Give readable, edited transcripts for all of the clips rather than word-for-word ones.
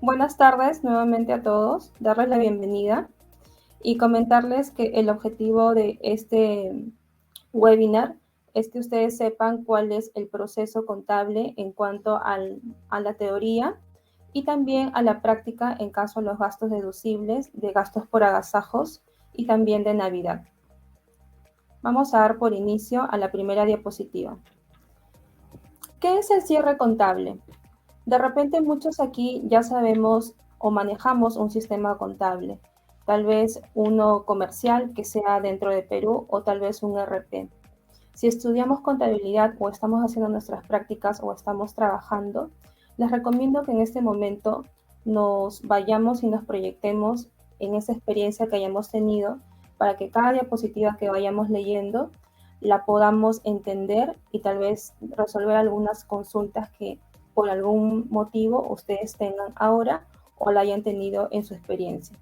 Buenas tardes nuevamente a todos, darles la bienvenida y comentarles que el objetivo de este webinar es que ustedes sepan cuál es el proceso contable en cuanto a la teoría y también a la práctica en caso de los gastos deducibles, de gastos por agasajos y también de Navidad. Vamos a dar por inicio a la primera diapositiva. ¿Qué es el cierre contable? De repente muchos aquí ya sabemos o manejamos un sistema contable, tal vez uno comercial que sea dentro de Perú o tal vez un ERP. Si estudiamos contabilidad o estamos haciendo nuestras prácticas o estamos trabajando, les recomiendo que en este momento nos vayamos y nos proyectemos en esa experiencia que hayamos tenido para que cada diapositiva que vayamos leyendo la podamos entender y tal vez resolver algunas consultas que por algún motivo ustedes tengan ahora o la hayan tenido en su experiencia.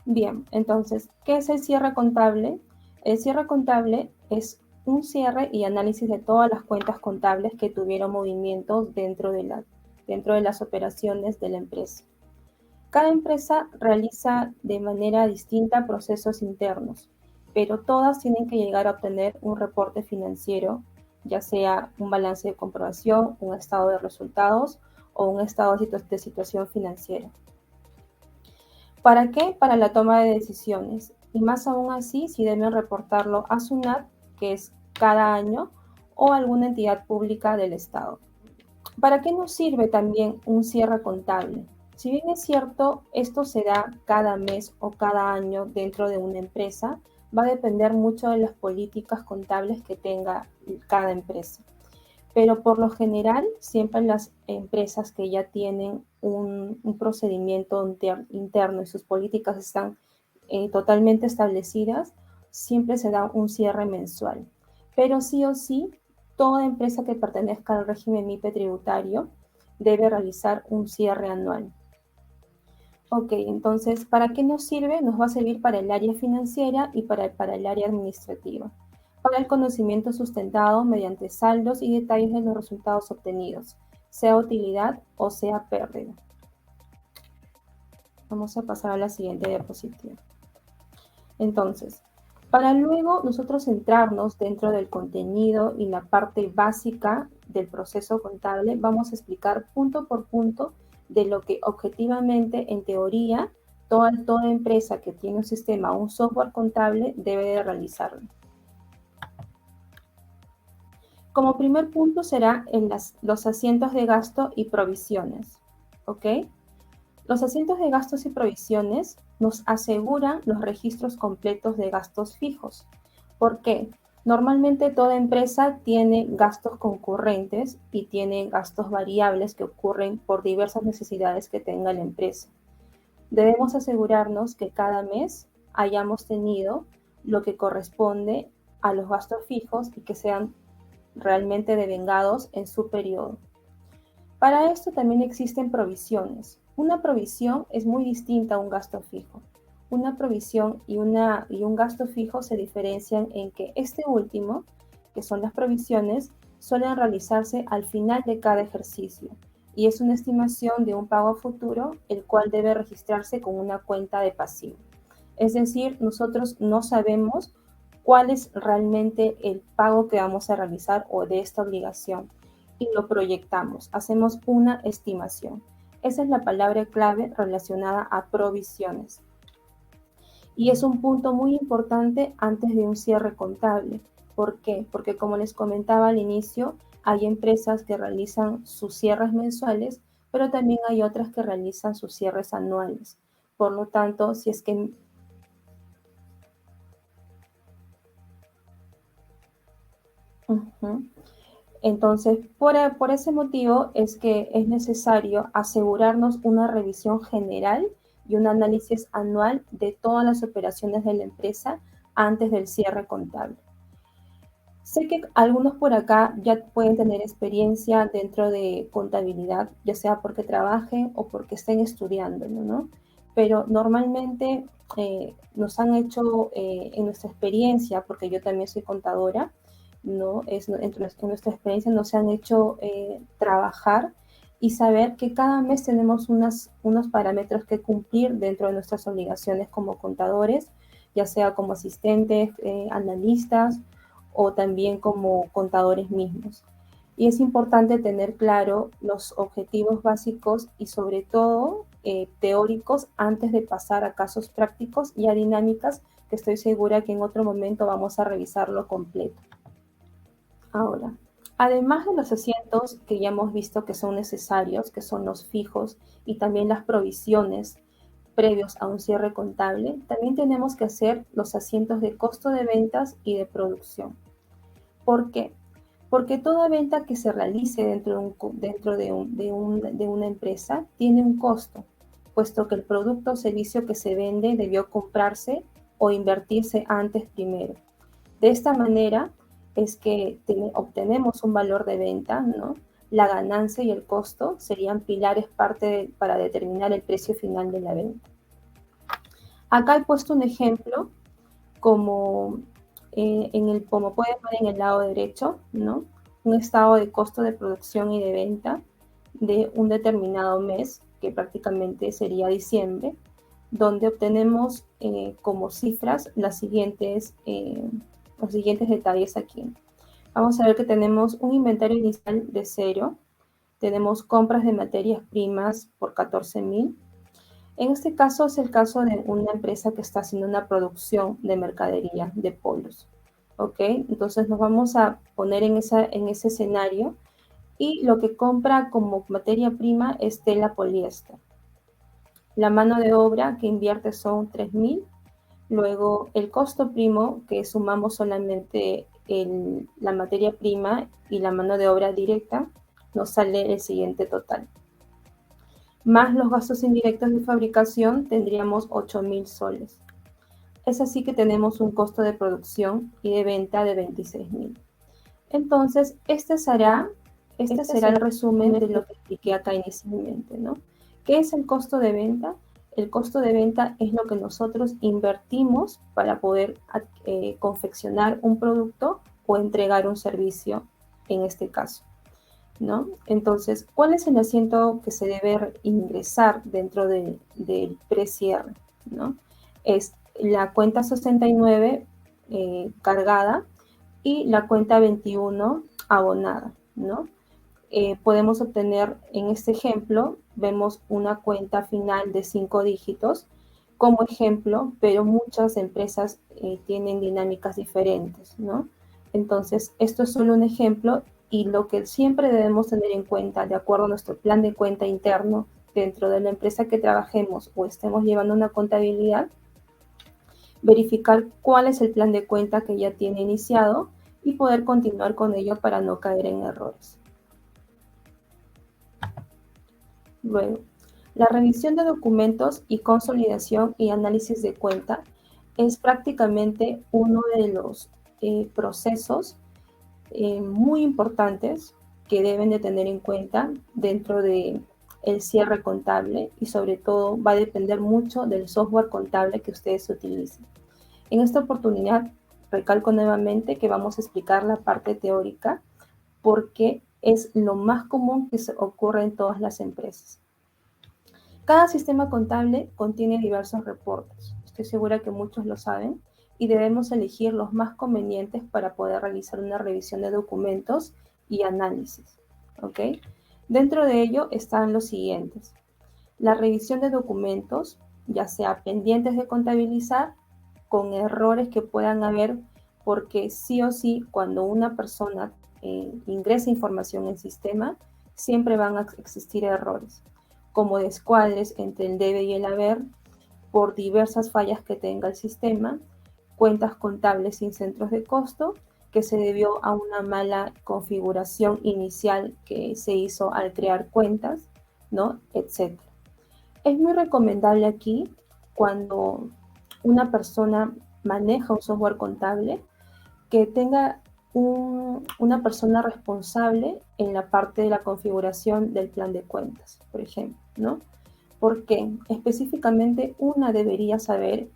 Bien, entonces, ¿qué es el cierre contable? El cierre contable es un cierre y análisis de todas las cuentas contables que tuvieron movimientos dentro de las operaciones de la empresa. Cada empresa realiza de manera distinta procesos internos, pero todas tienen que llegar a obtener un reporte financiero, ya sea un balance de comprobación, un estado de resultados o un estado de situación financiera. ¿Para qué? Para la toma de decisiones. Y más aún así, si deben reportarlo a SUNAT, que es cada año, o alguna entidad pública del Estado. ¿Para qué nos sirve también un cierre contable? Si bien es cierto, esto se da cada mes o cada año dentro de una empresa, va a depender mucho de las políticas contables que tenga cada empresa. Pero por lo general, siempre las empresas que ya tienen un procedimiento interno y sus políticas están totalmente establecidas, siempre se da un cierre mensual. Pero sí o sí, toda empresa que pertenezca al régimen MIPE tributario debe realizar un cierre anual. Ok, entonces, ¿para qué nos sirve? Nos va a servir para el área financiera y para el área administrativa. Para el conocimiento sustentado mediante saldos y detalles de los resultados obtenidos, sea utilidad o sea pérdida. Vamos a pasar a la siguiente diapositiva. Entonces, para luego nosotros centrarnos dentro del contenido y la parte básica del proceso contable, vamos a explicar punto por punto de lo que objetivamente, en teoría, toda empresa que tiene un sistema o un software contable debe de realizarlo. Como primer punto será en los asientos de gasto y provisiones, ¿ok? Los asientos de gastos y provisiones nos aseguran los registros completos de gastos fijos. ¿Por qué? Normalmente toda empresa tiene gastos concurrentes y tiene gastos variables que ocurren por diversas necesidades que tenga la empresa. Debemos asegurarnos que cada mes hayamos tenido lo que corresponde a los gastos fijos y que sean realmente devengados en su periodo. Para esto también existen provisiones. Una provisión es muy distinta a un gasto fijo. Una provisión y un gasto fijo se diferencian en que este último, que son las provisiones, suelen realizarse al final de cada ejercicio y es una estimación de un pago futuro, el cual debe registrarse con una cuenta de pasivo. Es decir, nosotros no sabemos cuál es realmente el pago que vamos a realizar o de esta obligación y lo proyectamos, hacemos una estimación. Esa es la palabra clave relacionada a provisiones. Y es un punto muy importante antes de un cierre contable. ¿Por qué? Porque como les comentaba al inicio, hay empresas que realizan sus cierres mensuales, pero también hay otras que realizan sus cierres anuales. Por lo tanto, si es que entonces, por ese motivo es que es necesario asegurarnos una revisión general y un análisis anual de todas las operaciones de la empresa antes del cierre contable. Sé que algunos por acá ya pueden tener experiencia dentro de contabilidad, ya sea porque trabajen o porque estén estudiando, ¿no? Pero normalmente nos han hecho en nuestra experiencia, porque yo también soy contadora, ¿no? En nuestra experiencia nos han hecho trabajar y saber que cada mes tenemos unos parámetros que cumplir dentro de nuestras obligaciones como contadores, ya sea como asistentes, analistas o también como contadores mismos. Y es importante tener claro los objetivos básicos y sobre todo teóricos antes de pasar a casos prácticos y a dinámicas que estoy segura que en otro momento vamos a revisarlo completo. Ahora, además de los asientos que ya hemos visto que son necesarios, que son los fijos y también las provisiones previos a un cierre contable, también tenemos que hacer los asientos de costo de ventas y de producción. ¿Por qué? Porque toda venta que se realice dentro de una empresa tiene un costo, puesto que el producto o servicio que se vende debió comprarse o invertirse antes primero. De esta manera es que obtenemos un valor de venta, ¿no? La ganancia y el costo serían pilares para determinar el precio final de la venta. Acá he puesto un ejemplo como como pueden ver en el lado derecho, ¿no? Un estado de costo de producción y de venta de un determinado mes, que prácticamente sería diciembre, donde obtenemos como cifras los siguientes detalles aquí. Vamos a ver que tenemos un inventario inicial de 0, tenemos compras de materias primas por 14.000. En este caso es el caso de una empresa que está haciendo una producción de mercadería, de polos. ¿Ok? Entonces nos vamos a poner en ese escenario y lo que compra como materia prima es tela poliéster. La mano de obra que invierte son 3.000. Luego el costo primo, que sumamos solamente la materia prima y la mano de obra directa, nos sale el siguiente total. Más los gastos indirectos de fabricación tendríamos 8.000 soles. Es así que tenemos un costo de producción y de venta de 26.000. Entonces, este será el resumen de lo que expliqué acá inicialmente, ¿no? ¿Qué es el costo de venta? El costo de venta es lo que nosotros invertimos para poder confeccionar un producto o entregar un servicio en este caso, ¿no? Entonces, ¿cuál es el asiento que se debe ingresar dentro del precierre, ¿no? Es la cuenta 69 cargada y la cuenta 21 abonada, ¿no? Podemos obtener, en este ejemplo, vemos una cuenta final de 5 dígitos como ejemplo, pero muchas empresas tienen dinámicas diferentes, ¿no? Entonces, esto es solo un ejemplo y lo que siempre debemos tener en cuenta, de acuerdo a nuestro plan de cuenta interno dentro de la empresa que trabajemos o estemos llevando una contabilidad, verificar cuál es el plan de cuenta que ya tiene iniciado y poder continuar con ello para no caer en errores. Luego, la revisión de documentos y consolidación y análisis de cuenta es prácticamente uno de los procesos muy importantes que deben de tener en cuenta dentro de el cierre contable y sobre todo va a depender mucho del software contable que ustedes utilicen. En esta oportunidad, recalco nuevamente que vamos a explicar la parte teórica porque es lo más común que ocurre en todas las empresas. Cada sistema contable contiene diversos reportes. Estoy segura que muchos lo saben y debemos elegir los más convenientes para poder realizar una revisión de documentos y análisis. ¿Ok? Dentro de ello están los siguientes. La revisión de documentos, ya sea pendientes de contabilizar, con errores que puedan haber, porque sí o sí, cuando una persona ingresa información en el sistema, siempre van a existir errores, como descuadres entre el debe y el haber, por diversas fallas que tenga el sistema, cuentas contables sin centros de costo, que se debió a una mala configuración inicial que se hizo al crear cuentas, ¿no? Etcétera. Es muy recomendable aquí cuando una persona maneja un software contable que tenga una persona responsable en la parte de la configuración del plan de cuentas, por ejemplo, ¿no? Porque específicamente una debería saber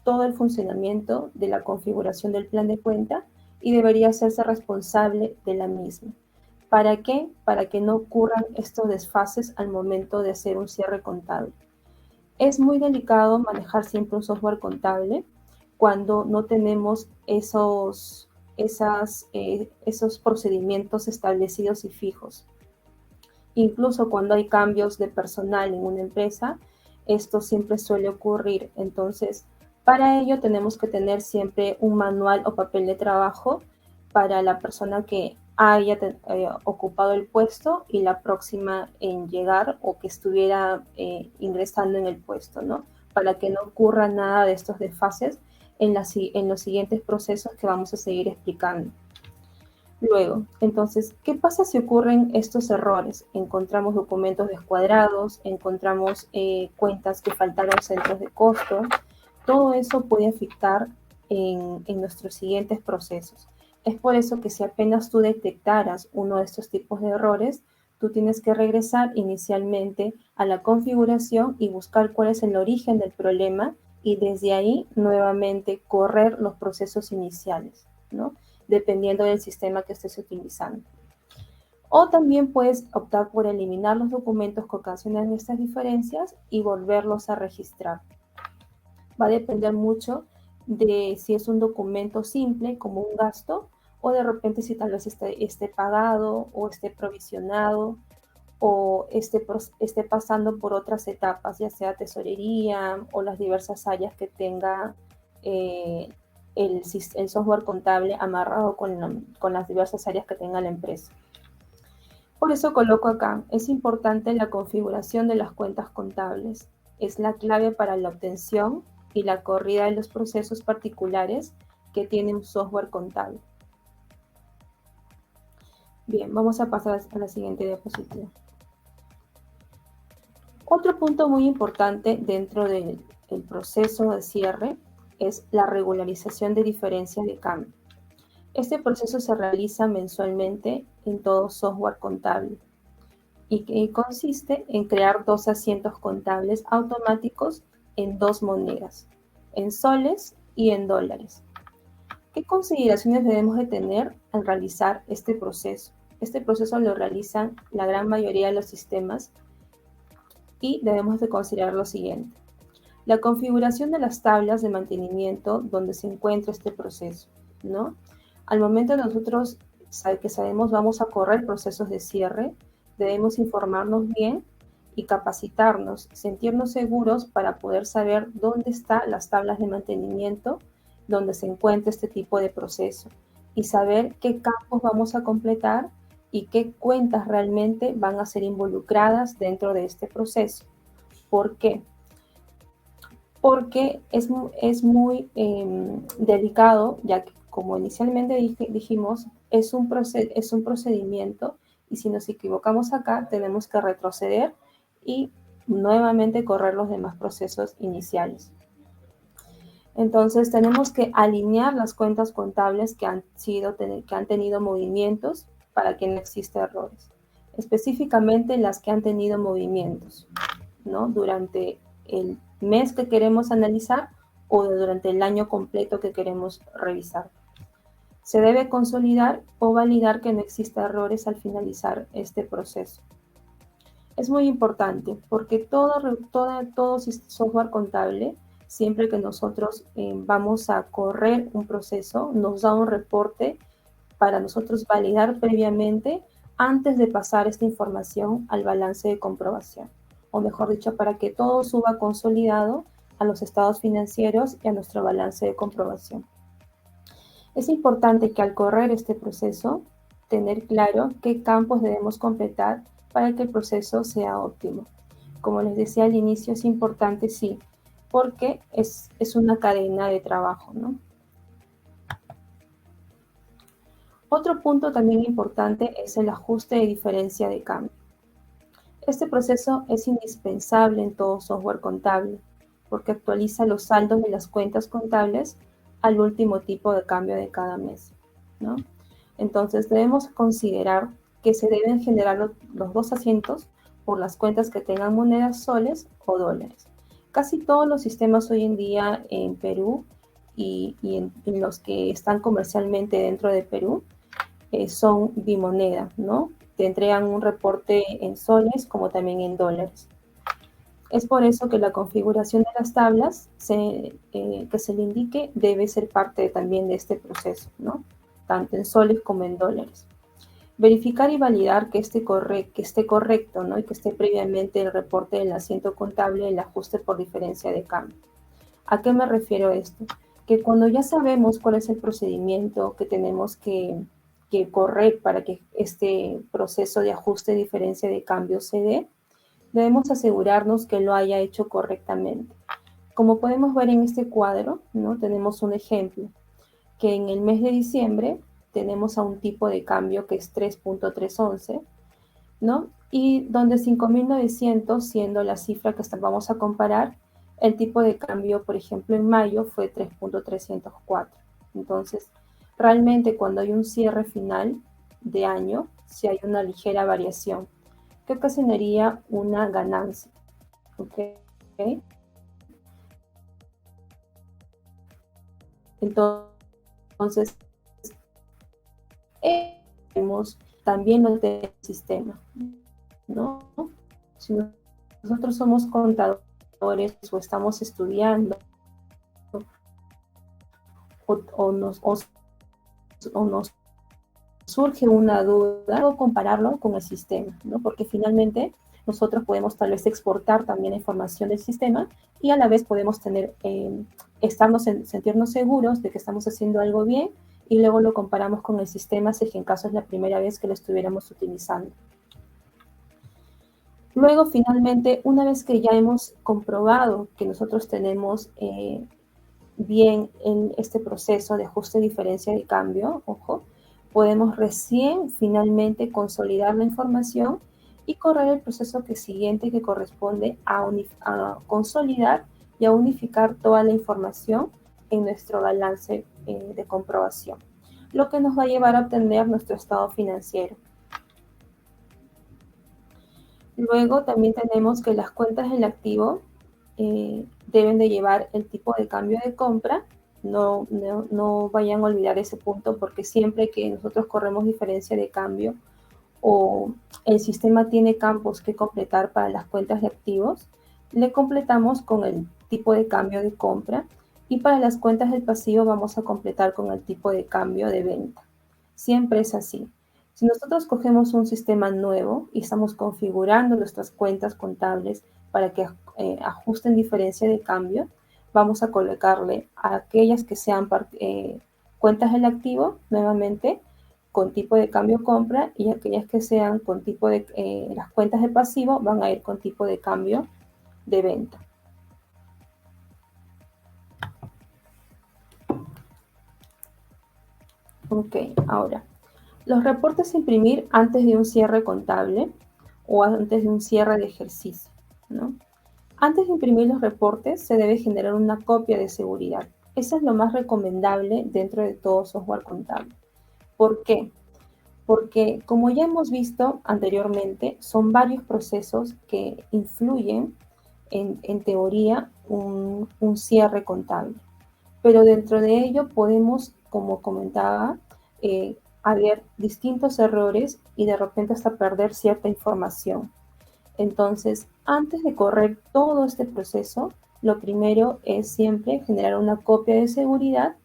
todo el funcionamiento de la configuración del plan de cuenta y debería hacerse responsable de la misma. ¿Para qué? Para que no ocurran estos desfases al momento de hacer un cierre contable. Es muy delicado manejar siempre un software contable cuando no tenemos esos procedimientos establecidos y fijos. Incluso cuando hay cambios de personal en una empresa, esto siempre suele ocurrir. Entonces, para ello tenemos que tener siempre un manual o papel de trabajo para la persona que haya ocupado el puesto y la próxima en llegar o que estuviera ingresando en el puesto, ¿no? Para que no ocurra nada de estos desfases en los siguientes procesos que vamos a seguir explicando. Luego, entonces, ¿qué pasa si ocurren estos errores? Encontramos documentos descuadrados, encontramos cuentas que faltaron centros de costo. Todo eso puede afectar en nuestros siguientes procesos. Es por eso que si apenas tú detectaras uno de estos tipos de errores, tú tienes que regresar inicialmente a la configuración y buscar cuál es el origen del problema y desde ahí nuevamente correr los procesos iniciales, ¿no? Dependiendo del sistema que estés utilizando. O también puedes optar por eliminar los documentos que ocasionan estas diferencias y volverlos a registrar. Va a depender mucho de si es un documento simple, como un gasto, o de repente si tal vez esté pagado o esté provisionado o esté pasando por otras etapas, ya sea tesorería o las diversas áreas que tenga el software contable amarrado con las diversas áreas que tenga la empresa. Por eso coloco acá, es importante la configuración de las cuentas contables. Es la clave para la obtención y la corrida de los procesos particulares que tiene un software contable. Bien, vamos a pasar a la siguiente diapositiva. Otro punto muy importante dentro del proceso de cierre es la regularización de diferencias de cambio. Este proceso se realiza mensualmente en todo software contable y consiste en crear dos asientos contables automáticos en dos monedas, en soles y en dólares. ¿Qué consideraciones debemos de tener al realizar este proceso? Este proceso lo realizan la gran mayoría de los sistemas y debemos de considerar lo siguiente. La configuración de las tablas de mantenimiento donde se encuentra este proceso, ¿no? Al momento de nosotros que sabemos vamos a correr procesos de cierre, debemos informarnos bien y capacitarnos, sentirnos seguros para poder saber dónde están las tablas de mantenimiento donde se encuentra este tipo de proceso y saber qué campos vamos a completar y qué cuentas realmente van a ser involucradas dentro de este proceso. ¿Por qué? Porque es muy delicado, ya que como inicialmente dijimos, es un procedimiento y si nos equivocamos acá tenemos que retroceder y nuevamente correr los demás procesos iniciales. Entonces tenemos que alinear las cuentas contables que han tenido movimientos para que no exista errores. Específicamente las que han tenido movimientos, ¿no? Durante el mes que queremos analizar o durante el año completo que queremos revisar. Se debe consolidar o validar que no exista errores al finalizar este proceso. Es muy importante porque todo software contable, siempre que nosotros vamos a correr un proceso, nos da un reporte para nosotros validar previamente antes de pasar esta información al balance de comprobación, o mejor dicho, para que todo suba consolidado a los estados financieros y a nuestro balance de comprobación. Es importante que al correr este proceso, tener claro qué campos debemos completar para que el proceso sea óptimo. Como les decía al inicio, es importante, sí, porque es una cadena de trabajo, ¿no? Otro punto también importante es el ajuste de diferencia de cambio. Este proceso es indispensable en todo software contable porque actualiza los saldos de las cuentas contables al último tipo de cambio de cada mes, ¿no? Entonces debemos considerar que se deben generar los dos asientos por las cuentas que tengan monedas soles o dólares. Casi todos los sistemas hoy en día en Perú y en los que están comercialmente dentro de Perú son bimoneda, ¿no? Te entregan un reporte en soles como también en dólares. Es por eso que la configuración de las tablas que se le indique debe ser parte también de este proceso, ¿no? Tanto en soles como en dólares. Verificar y validar que esté correcto, ¿no? Y que esté previamente el reporte del asiento contable, el ajuste por diferencia de cambio. ¿A qué me refiero esto? Que cuando ya sabemos cuál es el procedimiento que tenemos que correr para que este proceso de ajuste de diferencia de cambio se dé, debemos asegurarnos que lo haya hecho correctamente. Como podemos ver en este cuadro, ¿no? Tenemos un ejemplo, que en el mes de diciembre tenemos a un tipo de cambio que es 3.311, ¿no? Y donde 5.900, siendo la cifra que vamos a comparar, el tipo de cambio, por ejemplo, en mayo fue 3.304. Entonces, realmente cuando hay un cierre final de año, si hay una ligera variación, que ocasionaría una ganancia, ¿ok? Entonces, también lo del sistema, ¿no? Si nosotros somos contadores o estamos estudiando o nos surge una duda, o compararlo con el sistema, ¿no? Porque finalmente nosotros podemos tal vez exportar también la información del sistema y a la vez podemos tener, sentirnos seguros de que estamos haciendo algo bien y luego lo comparamos con el sistema si en caso es la primera vez que lo estuviéramos utilizando. Luego, finalmente, una vez que ya hemos comprobado que nosotros tenemos bien en este proceso de ajuste de diferencia de cambio, ojo, podemos recién finalmente consolidar la información y correr el proceso siguiente que corresponde a consolidar y a unificar toda la información en nuestro balance de comprobación, lo que nos va a llevar a obtener nuestro estado financiero. Luego también tenemos que las cuentas del activo deben de llevar el tipo de cambio de compra. No vayan a olvidar ese punto, porque siempre que nosotros corremos diferencia de cambio o el sistema tiene campos que completar para las cuentas de activos, le completamos con el tipo de cambio de compra, y para las cuentas del pasivo vamos a completar con el tipo de cambio de venta. Siempre es así. Si nosotros cogemos un sistema nuevo y estamos configurando nuestras cuentas contables para que ajusten diferencia de cambio, vamos a colocarle a aquellas que sean cuentas del activo, nuevamente, con tipo de cambio compra, y aquellas que sean con tipo de, las cuentas de pasivo van a ir con tipo de cambio de venta. Ok, ahora, los reportes a imprimir antes de un cierre contable o antes de un cierre de ejercicio, ¿no? Antes de imprimir los reportes, se debe generar una copia de seguridad. Eso es lo más recomendable dentro de todo software contable. ¿Por qué? Porque, como ya hemos visto anteriormente, son varios procesos que influyen en teoría un cierre contable. Pero dentro de ello podemos, como comentaba, haber distintos errores y de repente hasta perder cierta información. Entonces, antes de correr todo este proceso, lo primero es siempre generar una copia de seguridad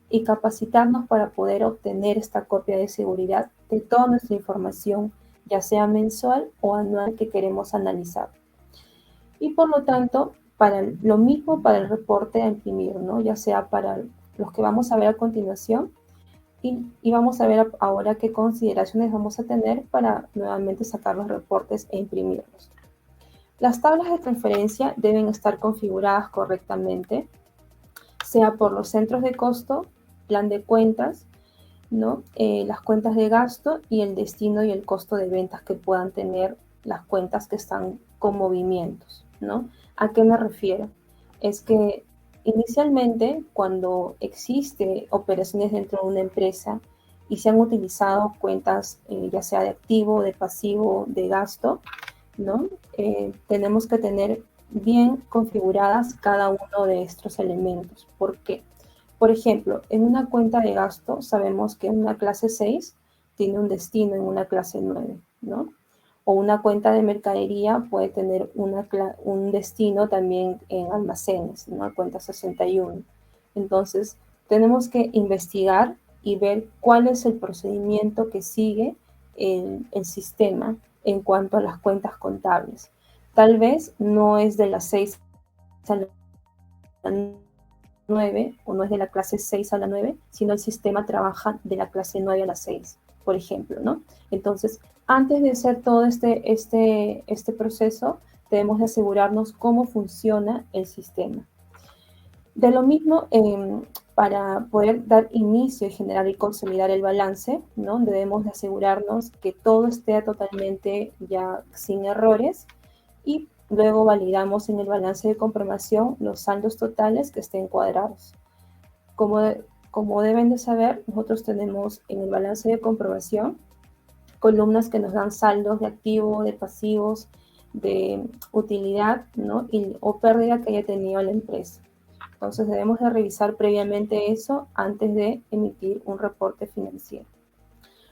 y capacitarnos para poder obtener esta copia de seguridad de toda nuestra información, ya sea mensual o anual, que queremos analizar. Y por lo tanto, lo mismo para el reporte a imprimir, ¿no? Ya sea para los que vamos a ver a continuación, y vamos a ver ahora qué consideraciones vamos a tener para nuevamente sacar los reportes e imprimirlos. Las tablas de transferencia deben estar configuradas correctamente, sea por los centros de costo, plan de cuentas, ¿no? Las cuentas de gasto y el destino y el costo de ventas que puedan tener las cuentas que están con movimientos, ¿no? ¿A qué me refiero? Es que inicialmente, cuando existe operaciones dentro de una empresa y se han utilizado cuentas, ya sea de activo, de pasivo, de gasto, ¿no? Tenemos que tener bien configuradas cada uno de estos elementos. ¿Por qué? Por ejemplo, en una cuenta de gasto sabemos que en una clase 6 tiene un destino en una clase 9, ¿no? O una cuenta de mercadería puede tener un destino también en almacenes, ¿no? Cuenta 61. Entonces, tenemos que investigar y ver cuál es el procedimiento que sigue el sistema en cuanto a las cuentas contables. Tal vez no es de las 6 a la 9, o no es de la clase 6 a la 9, sino el sistema trabaja de la clase 9 a la 6, por ejemplo, ¿no? Entonces, antes de hacer todo este proceso, debemos de asegurarnos cómo funciona el sistema. De lo mismo, para poder dar inicio y generar y consolidar el balance, ¿no? Debemos de asegurarnos que todo esté totalmente ya sin errores y luego validamos en el balance de comprobación los saldos totales que estén cuadrados. Como deben de saber, nosotros tenemos en el balance de comprobación columnas que nos dan saldos de activos, de pasivos, de utilidad, ¿no? O pérdida que haya tenido la empresa. Entonces debemos de revisar previamente eso antes de emitir un reporte financiero.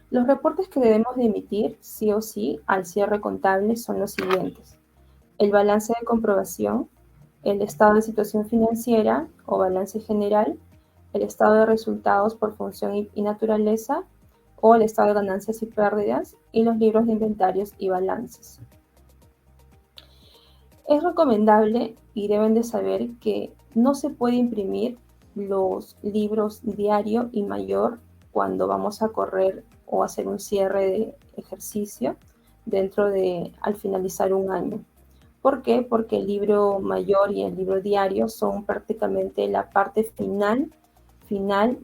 Los reportes que debemos de emitir sí o sí al cierre contable son los siguientes: el balance de comprobación, el estado de situación financiera o balance general, el estado de resultados por función y naturaleza o el estado de ganancias y pérdidas, y los libros de inventarios y balances. Es recomendable y deben de saber que no se puede imprimir los libros diario y mayor cuando vamos a correr o hacer un cierre de ejercicio al finalizar un año. ¿Por qué? Porque el libro mayor y el libro diario son prácticamente la parte final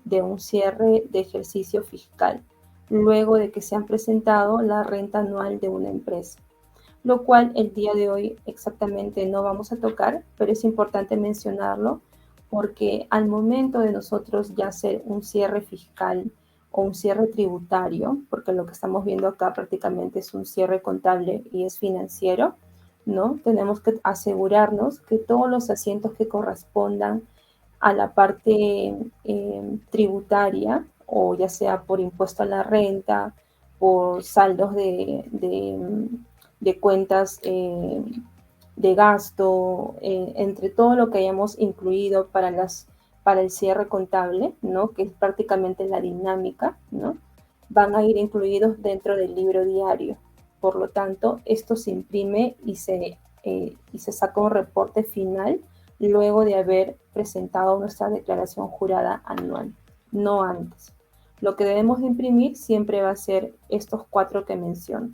de un cierre de ejercicio fiscal, luego de que se han presentado la renta anual de una empresa, lo cual el día de hoy exactamente no vamos a tocar, pero es importante mencionarlo porque al momento de nosotros ya hacer un cierre fiscal o un cierre tributario, porque lo que estamos viendo acá prácticamente es un cierre contable y es financiero, ¿no? Tenemos que asegurarnos que todos los asientos que correspondan a la parte tributaria, o ya sea por impuesto a la renta, por saldos de cuentas de gasto, entre todo lo que hayamos incluido para el cierre contable, ¿no? Que es prácticamente la dinámica, ¿no? Van a ir incluidos dentro del libro diario. Por lo tanto, esto se imprime y se saca un reporte final luego de haber presentado nuestra declaración jurada anual, no antes. Lo que debemos de imprimir siempre va a ser estos 4 que menciono.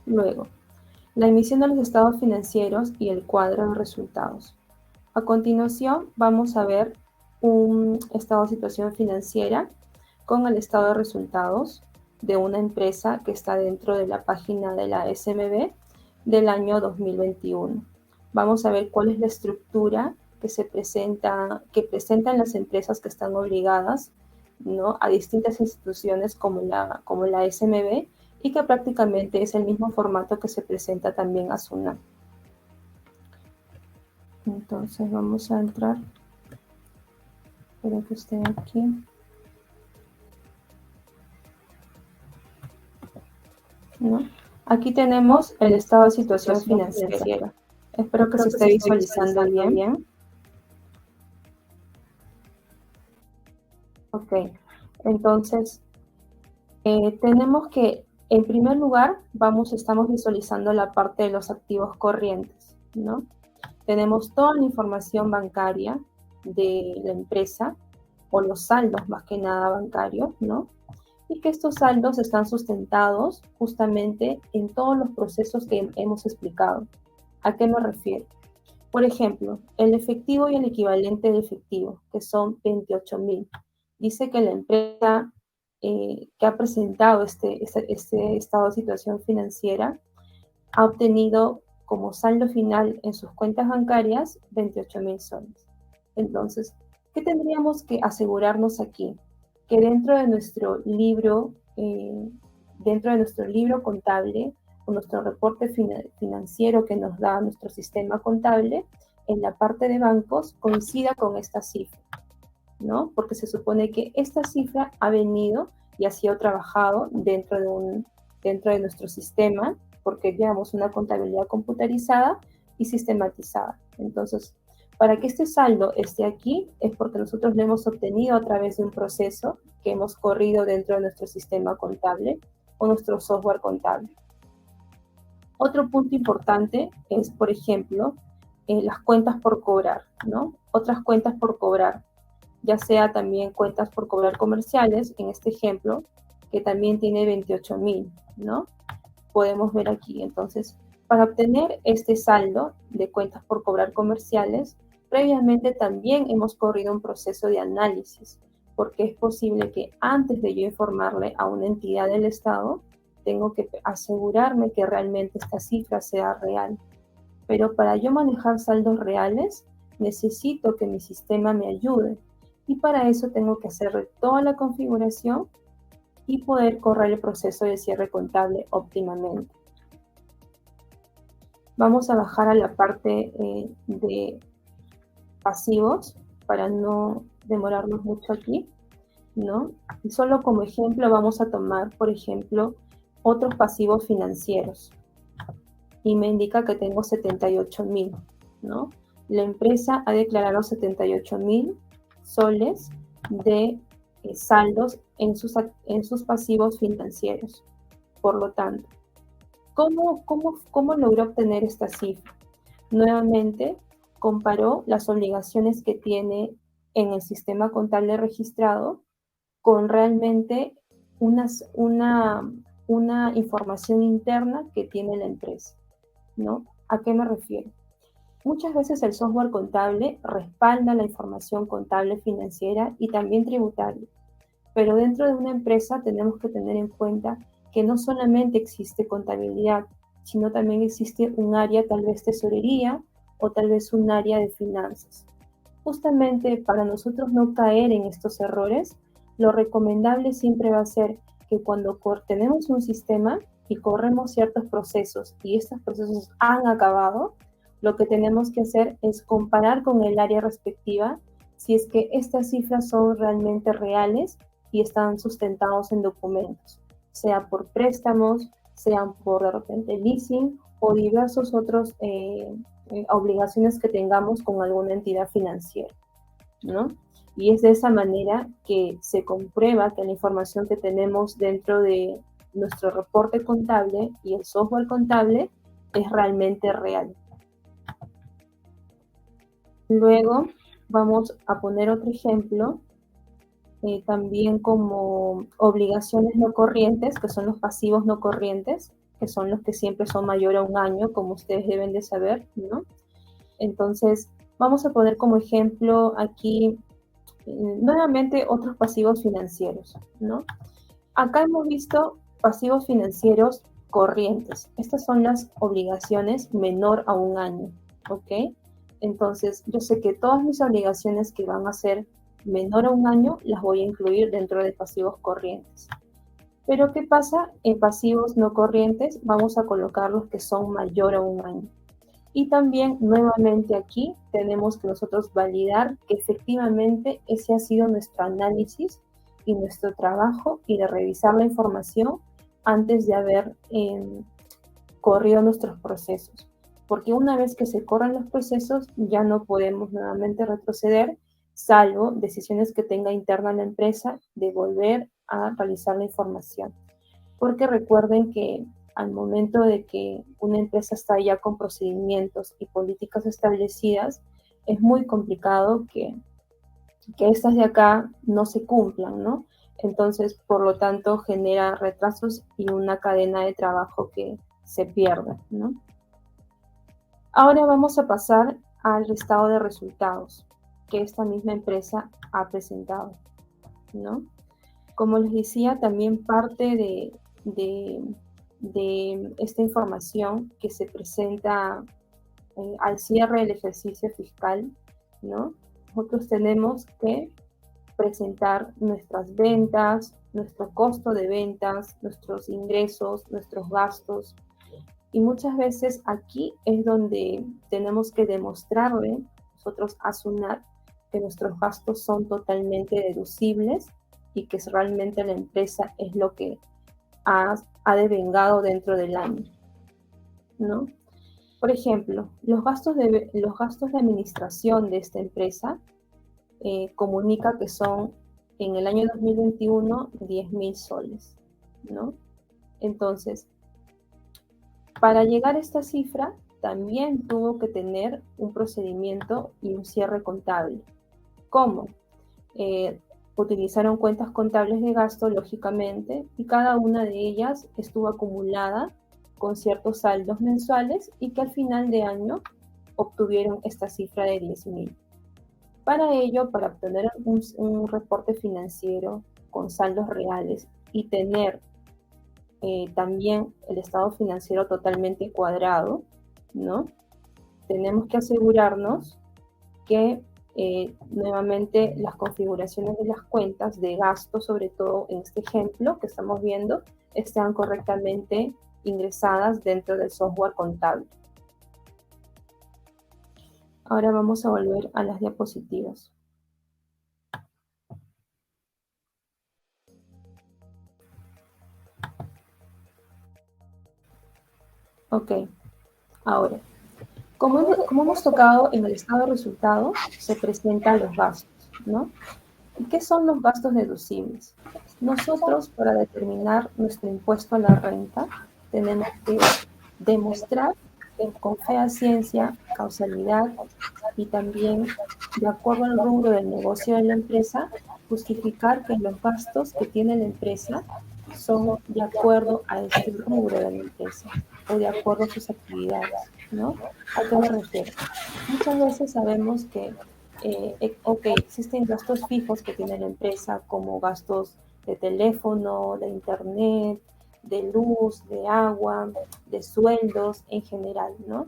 Luego, la emisión de los estados financieros y el cuadro de resultados. A continuación, vamos a ver un estado de situación financiera con el estado de resultados de una empresa que está dentro de la página de la SMB del año 2021. Vamos a ver cuál es la estructura que presentan las empresas que están obligadas, ¿no?, a distintas instituciones como la SMB, y que prácticamente es el mismo formato que se presenta también a SUNAT. Entonces vamos a entrar. Espero que esté aquí. ¿No? Aquí tenemos el estado de situación financiera. Espero que se esté visualizando bien. Ok, entonces tenemos que, en primer lugar, estamos visualizando la parte de los activos corrientes, ¿no? Tenemos toda la información bancaria de la empresa, o los saldos más que nada bancarios, ¿no? Y que estos saldos están sustentados justamente en todos los procesos que hemos explicado. ¿A qué me refiero? Por ejemplo, el efectivo y el equivalente de efectivo, que son 28.000. Dice que la empresa que ha presentado este estado de situación financiera ha obtenido como saldo final en sus cuentas bancarias 28.000 soles. Entonces, ¿qué tendríamos que asegurarnos aquí? Que dentro de nuestro libro contable, o nuestro reporte financiero que nos da nuestro sistema contable, en la parte de bancos coincida con esta cifra. ¿no? Porque se supone que esta cifra ha venido y ha sido trabajado dentro de nuestro sistema, porque llevamos una contabilidad computarizada y sistematizada. Entonces, para que este saldo esté aquí es porque nosotros lo hemos obtenido a través de un proceso que hemos corrido dentro de nuestro sistema contable o nuestro software contable. Otro punto importante es, por ejemplo, las cuentas por cobrar, ¿no? Otras cuentas por cobrar, ya sea también cuentas por cobrar comerciales, en este ejemplo, que también tiene 28.000, ¿no? Podemos ver aquí. Entonces, para obtener este saldo de cuentas por cobrar comerciales, previamente también hemos corrido un proceso de análisis, porque es posible que antes de yo informarle a una entidad del Estado, tengo que asegurarme que realmente esta cifra sea real. Pero para yo manejar saldos reales, necesito que mi sistema me ayude. Y para eso tengo que hacer toda la configuración y poder correr el proceso de cierre contable óptimamente. Vamos a bajar a la parte de pasivos para no demorarnos mucho aquí, ¿no? Y solo como ejemplo vamos a tomar, por ejemplo, otros pasivos financieros. Y me indica que tengo 78.000, ¿no? La empresa ha declarado 78.000 soles de saldos en sus pasivos financieros. Por lo tanto, ¿cómo logró obtener esta cifra? Nuevamente, comparó las obligaciones que tiene en el sistema contable registrado con realmente una información interna que tiene la empresa, ¿no? ¿A qué me refiero? Muchas veces el software contable respalda la información contable financiera y también tributaria, pero dentro de una empresa tenemos que tener en cuenta que no solamente existe contabilidad, sino también existe un área tal vez tesorería o tal vez un área de finanzas. Justamente para nosotros no caer en estos errores, lo recomendable siempre va a ser que cuando tenemos un sistema y corremos ciertos procesos y estos procesos han acabado, lo que tenemos que hacer es comparar con el área respectiva si es que estas cifras son realmente reales y están sustentados en documentos, sea por préstamos, sean por de repente leasing o diversos otros obligaciones que tengamos con alguna entidad financiera, ¿no? Y es de esa manera que se comprueba que la información que tenemos dentro de nuestro reporte contable y el software contable es realmente real. Luego vamos a poner otro ejemplo, también como obligaciones no corrientes, que son los pasivos no corrientes, que son los que siempre son mayor a un año, como ustedes deben de saber, ¿no? Entonces, vamos a poner como ejemplo aquí nuevamente otros pasivos financieros, ¿no? Acá hemos visto pasivos financieros corrientes. Estas son las obligaciones menor a un año, ¿ok? Entonces, yo sé que todas mis obligaciones que van a ser menor a un año las voy a incluir dentro de pasivos corrientes. Pero ¿qué pasa? En pasivos no corrientes vamos a colocar los que son mayor a un año. Y también nuevamente aquí tenemos que nosotros validar que efectivamente ese ha sido nuestro análisis y nuestro trabajo y de revisar la información antes de haber corrido nuestros procesos. Porque una vez que se corren los procesos ya no podemos nuevamente retroceder, salvo decisiones que tenga interna la empresa de volver a realizar la información. Porque recuerden que al momento de que una empresa está ya con procedimientos y políticas establecidas, es muy complicado que estas de acá no se cumplan, ¿no? Entonces, por lo tanto, genera retrasos y una cadena de trabajo que se pierde, ¿no? Ahora vamos a pasar al listado de resultados que esta misma empresa ha presentado, ¿no? Como les decía, también parte de esta información que se presenta al cierre del ejercicio fiscal, ¿no? Nosotros tenemos que presentar nuestras ventas, nuestro costo de ventas, nuestros ingresos, nuestros gastos. Y muchas veces aquí es donde tenemos que demostrarle nosotros a SUNAT que nuestros gastos son totalmente deducibles y que realmente la empresa es lo que ha devengado dentro del año, ¿no? Por ejemplo, los gastos de administración de esta empresa comunica que son en el año 2021 10.000 soles, ¿no? Entonces, para llegar a esta cifra, también tuvo que tener un procedimiento y un cierre contable. ¿Cómo? Utilizaron cuentas contables de gasto, lógicamente, y cada una de ellas estuvo acumulada con ciertos saldos mensuales y que al final de año obtuvieron esta cifra de 10.000. Para ello, para obtener un reporte financiero con saldos reales y tener también el estado financiero totalmente cuadrado, ¿no? Tenemos que asegurarnos que nuevamente las configuraciones de las cuentas de gasto, sobre todo en este ejemplo que estamos viendo, están correctamente ingresadas dentro del software contable. Ahora vamos a volver a las diapositivas. Ok, ahora, como hemos tocado en el estado de resultados, se presentan los gastos, ¿no? ¿Y qué son los gastos deducibles? Nosotros, para determinar nuestro impuesto a la renta, tenemos que demostrar con ciencia, causalidad y también, de acuerdo al rubro del negocio de la empresa, justificar que los gastos que tiene la empresa son de acuerdo a este rubro de la empresa o de acuerdo a sus actividades, ¿no? ¿A qué me refiero? Muchas veces sabemos que, existen gastos fijos que tiene la empresa, como gastos de teléfono, de internet, de luz, de agua, de sueldos en general, ¿no?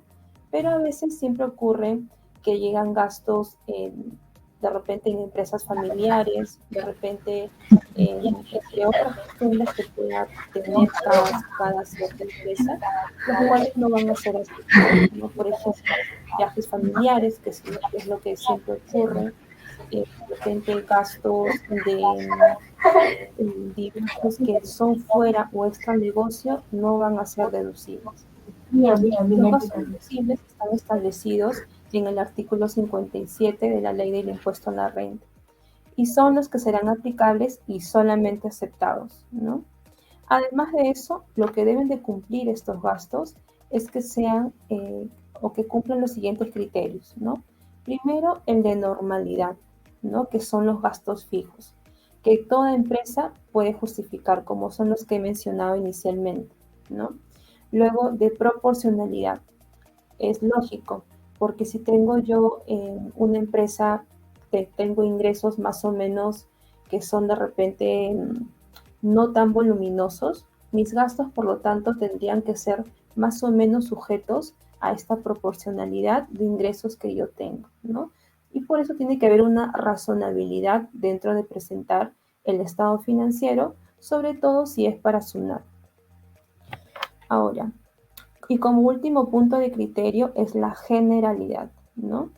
Pero a veces siempre ocurre que llegan gastos de repente en empresas familiares, de repente entre otras costumbres que pueda tener cada cierta empresa, los cuales no van a ser aceptados, ¿no? Por ejemplo, viajes familiares, que es lo que siempre ocurre, de repente gastos de gastos que son fuera o extra negocio no van a ser deducibles. Los gastos deducibles están establecidos en el artículo 57 de la Ley del Impuesto a la Renta y son los que serán aplicables y solamente aceptados, ¿no? Además de eso, lo que deben de cumplir estos gastos es que sean o que cumplan los siguientes criterios, ¿no? Primero, el de normalidad, ¿no? Que son los gastos fijos, que toda empresa puede justificar, como son los que he mencionado inicialmente, ¿no? Luego, de proporcionalidad. Es lógico, porque si tengo yo una empresa, tengo ingresos más o menos que son de repente no tan voluminosos, mis gastos, por lo tanto, tendrían que ser más o menos sujetos a esta proporcionalidad de ingresos que yo tengo, ¿no? Y por eso tiene que haber una razonabilidad dentro de presentar el estado financiero, sobre todo si es para SUNAT. Ahora, y como último punto de criterio es la generalidad, ¿no?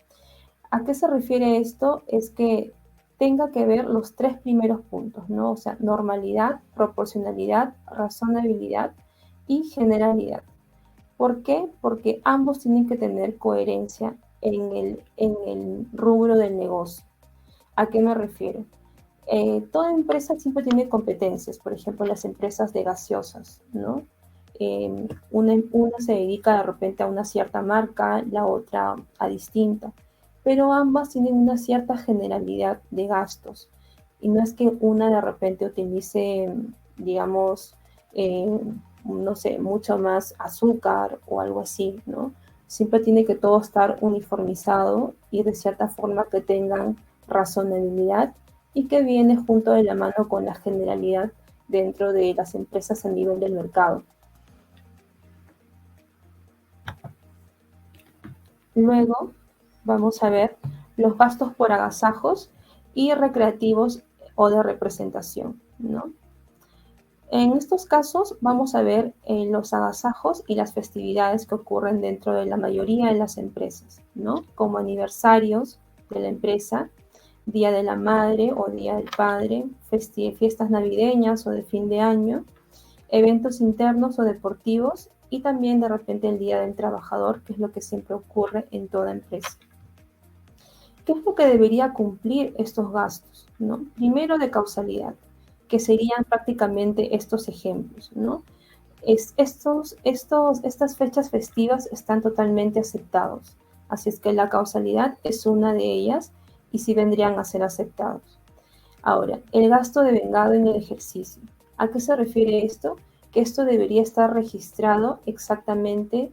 ¿A qué se refiere esto? Es que tenga que ver los tres primeros puntos, ¿no? O sea, normalidad, proporcionalidad, razonabilidad y generalidad. ¿Por qué? Porque ambos tienen que tener coherencia en el rubro del negocio. ¿A qué me refiero? Toda empresa siempre tiene competencias, por ejemplo, las empresas de gaseosas, ¿no? Una se dedica de repente a una cierta marca, la otra a distinta, pero ambas tienen una cierta generalidad de gastos. Y no es que una de repente utilice, digamos, no sé, mucho más azúcar o algo así, ¿no? Siempre tiene que todo estar uniformizado y de cierta forma que tengan razonabilidad y que viene junto de la mano con la generalidad dentro de las empresas a nivel del mercado. Luego vamos a ver los gastos por agasajos y recreativos o de representación, ¿no? En estos casos vamos a ver los agasajos y las festividades que ocurren dentro de la mayoría de las empresas, ¿no? Como aniversarios de la empresa, Día de la Madre o Día del Padre, fiestas navideñas o de fin de año, eventos internos o deportivos y también de repente el Día del Trabajador, que es lo que siempre ocurre en toda empresa. ¿Qué es lo que debería cumplir estos gastos? ¿No? Primero, de causalidad, que serían prácticamente estos ejemplos, ¿no? Estas fechas festivas están totalmente aceptados, así es que la causalidad es una de ellas y sí vendrían a ser aceptados. Ahora, el gasto devengado en el ejercicio. ¿A qué se refiere esto? Que esto debería estar registrado exactamente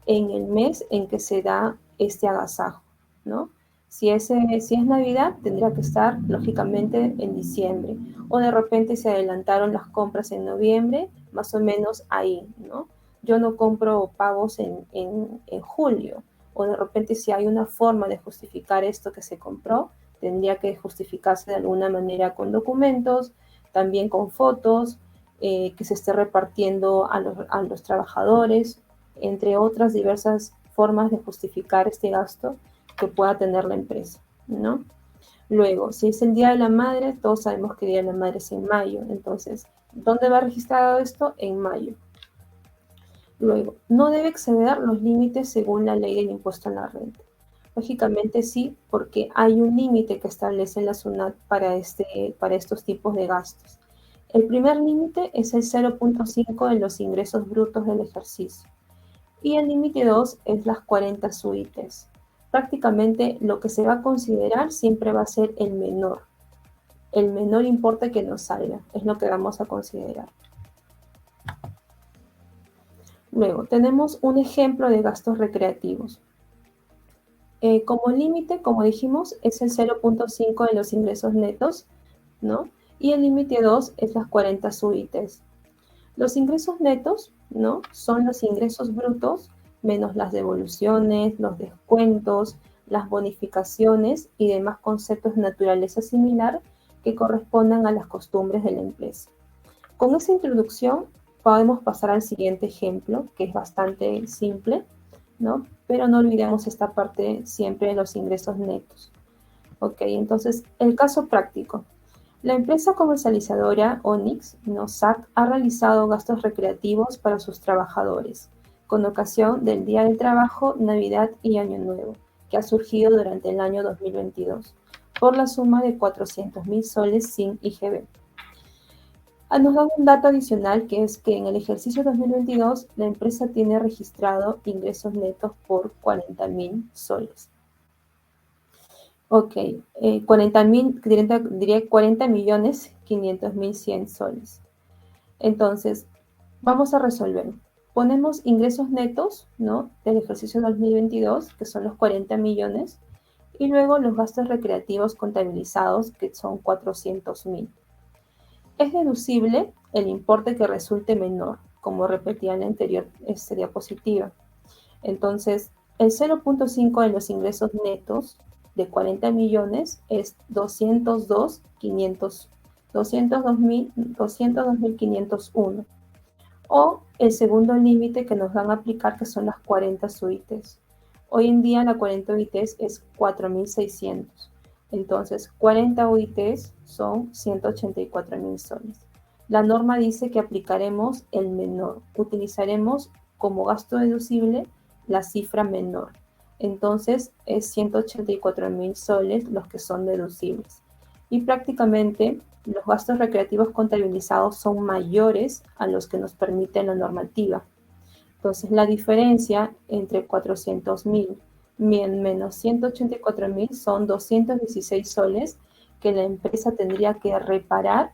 en el mes en que se da este agasajo, ¿no? Si es Navidad, tendría que estar lógicamente en diciembre. O de repente se adelantaron las compras en noviembre, más o menos ahí, ¿no? Yo no compro pavos en julio. O de repente si hay una forma de justificar esto que se compró, tendría que justificarse de alguna manera con documentos, también con fotos, que se esté repartiendo a los trabajadores, entre otras diversas formas de justificar este gasto que pueda tener la empresa, ¿no? Luego, si es el Día de la Madre, todos sabemos que el Día de la Madre es en mayo, entonces, ¿dónde va registrado esto? En mayo. Luego, no debe exceder los límites según la ley del impuesto a la renta. Lógicamente sí, porque hay un límite que establece la SUNAT para estos tipos de gastos. El primer límite es el 0.5 de los ingresos brutos del ejercicio. Y el límite 2 es las 40 suites. Prácticamente lo que se va a considerar siempre va a ser el menor importe que nos salga, es lo que vamos a considerar. Luego, tenemos un ejemplo de gastos recreativos. Como límite, como dijimos, es el 0.5 de los ingresos netos, ¿no? Y el límite 2 es las 40 suites. Los ingresos netos, ¿no? Son los ingresos brutos menos las devoluciones, los descuentos, las bonificaciones y demás conceptos de naturaleza similar que correspondan a las costumbres de la empresa. Con esa introducción podemos pasar al siguiente ejemplo, que es bastante simple, ¿no? Pero no olvidemos esta parte siempre de los ingresos netos. Ok, entonces, el caso práctico. La empresa comercializadora Onyx, SAC, ha realizado gastos recreativos para sus trabajadores, con ocasión del Día del Trabajo, Navidad y Año Nuevo, que ha surgido durante el año 2022, por la suma de 400.000 soles sin IGB. Nos da un dato adicional, que es que en el ejercicio 2022 la empresa tiene registrado ingresos netos por 40.000 soles. Ok, 40.000, diría 40.500.100 soles. Entonces, vamos a resolver. Ponemos ingresos netos, ¿no? Del ejercicio 2022, que son los 40 millones, y luego los gastos recreativos contabilizados, que son 400.000. Es deducible el importe que resulte menor, como repetía en la anterior diapositiva. Entonces, el 0.5 de los ingresos netos de 40 millones es 202.501. O el segundo límite que nos van a aplicar, que son las 40 suites. Hoy en día la 40 UITs es 4.600. Entonces, 40 UITs son 184.000 soles. La norma dice que aplicaremos el menor. Utilizaremos como gasto deducible la cifra menor. Entonces, es 184.000 soles los que son deducibles. Y prácticamente los gastos recreativos contabilizados son mayores a los que nos permite la normativa. Entonces, la diferencia entre 400.000 menos 184.000 son 216 soles que la empresa tendría que reparar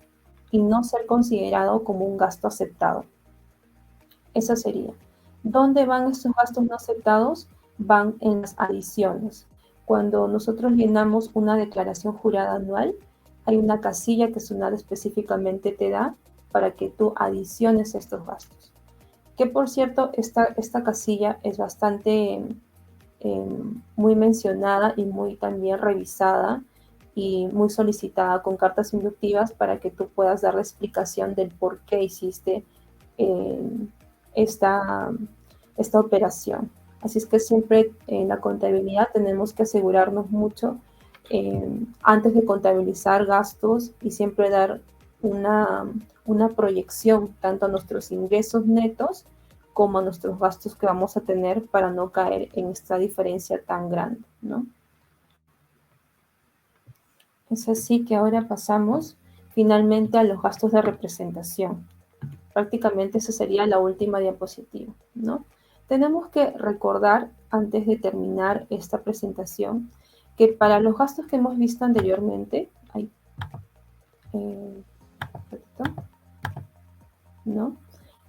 y no ser considerado como un gasto aceptado. Eso sería. ¿Dónde van estos gastos no aceptados? Van en las adiciones. Cuando nosotros llenamos una declaración jurada anual, hay una casilla que SUNAT específicamente te da para que tú adiciones estos gastos. Que por cierto, esta casilla es bastante muy mencionada y muy también revisada y muy solicitada con cartas inductivas para que tú puedas dar la explicación del por qué hiciste esta operación. Así es que siempre en la contabilidad tenemos que asegurarnos mucho antes de contabilizar gastos y siempre dar una proyección tanto a nuestros ingresos netos como a nuestros gastos que vamos a tener para no caer en esta diferencia tan grande, ¿no? Es así que ahora pasamos finalmente a los gastos de representación. Prácticamente esa sería la última diapositiva, ¿no? Tenemos que recordar, antes de terminar esta presentación, que para los gastos que hemos visto anteriormente, eh, ¿no?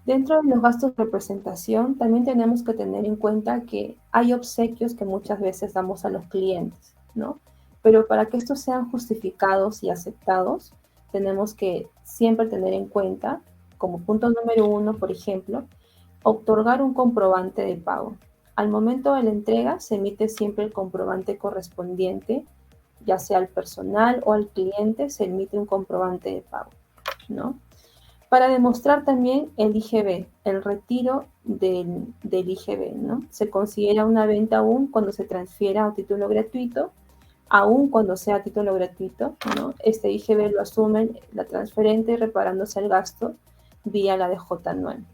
Dentro de los gastos de representación, también tenemos que tener en cuenta que hay obsequios que muchas veces damos a los clientes, ¿no? Pero para que estos sean justificados y aceptados, tenemos que siempre tener en cuenta, como punto número 1, por ejemplo, otorgar un comprobante de pago. Al momento de la entrega se emite siempre el comprobante correspondiente, ya sea al personal o al cliente, se emite un comprobante de pago, ¿no? Para demostrar también el IGB, el retiro del IGB, ¿no? Se considera una venta aún cuando se transfiera a un título gratuito, aún cuando sea título gratuito, ¿no? Este IGB lo asume la transferente reparándose el gasto vía la DJ anual.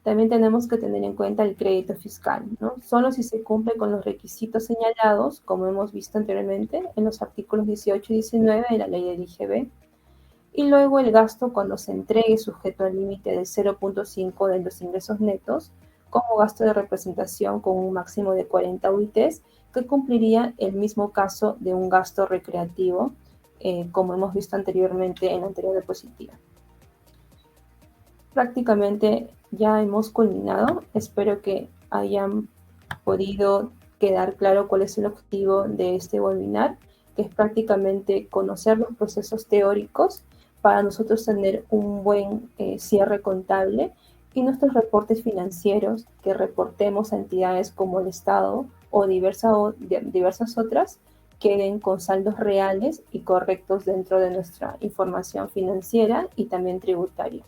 También tenemos que tener en cuenta el crédito fiscal, ¿no? Solo si se cumple con los requisitos señalados, como hemos visto anteriormente en los artículos 18 y 19 de la ley del IGB, y luego el gasto cuando se entregue sujeto al límite del 0.5 de los ingresos netos como gasto de representación con un máximo de 40 UITs que cumpliría el mismo caso de un gasto recreativo como hemos visto anteriormente en la anterior diapositiva. Prácticamente ya hemos culminado. Espero que hayan podido quedar claro cuál es el objetivo de este webinar, que es prácticamente conocer los procesos teóricos para nosotros tener un buen cierre contable y nuestros reportes financieros que reportemos a entidades como el Estado o diversas otras queden con saldos reales y correctos dentro de nuestra información financiera y también tributaria.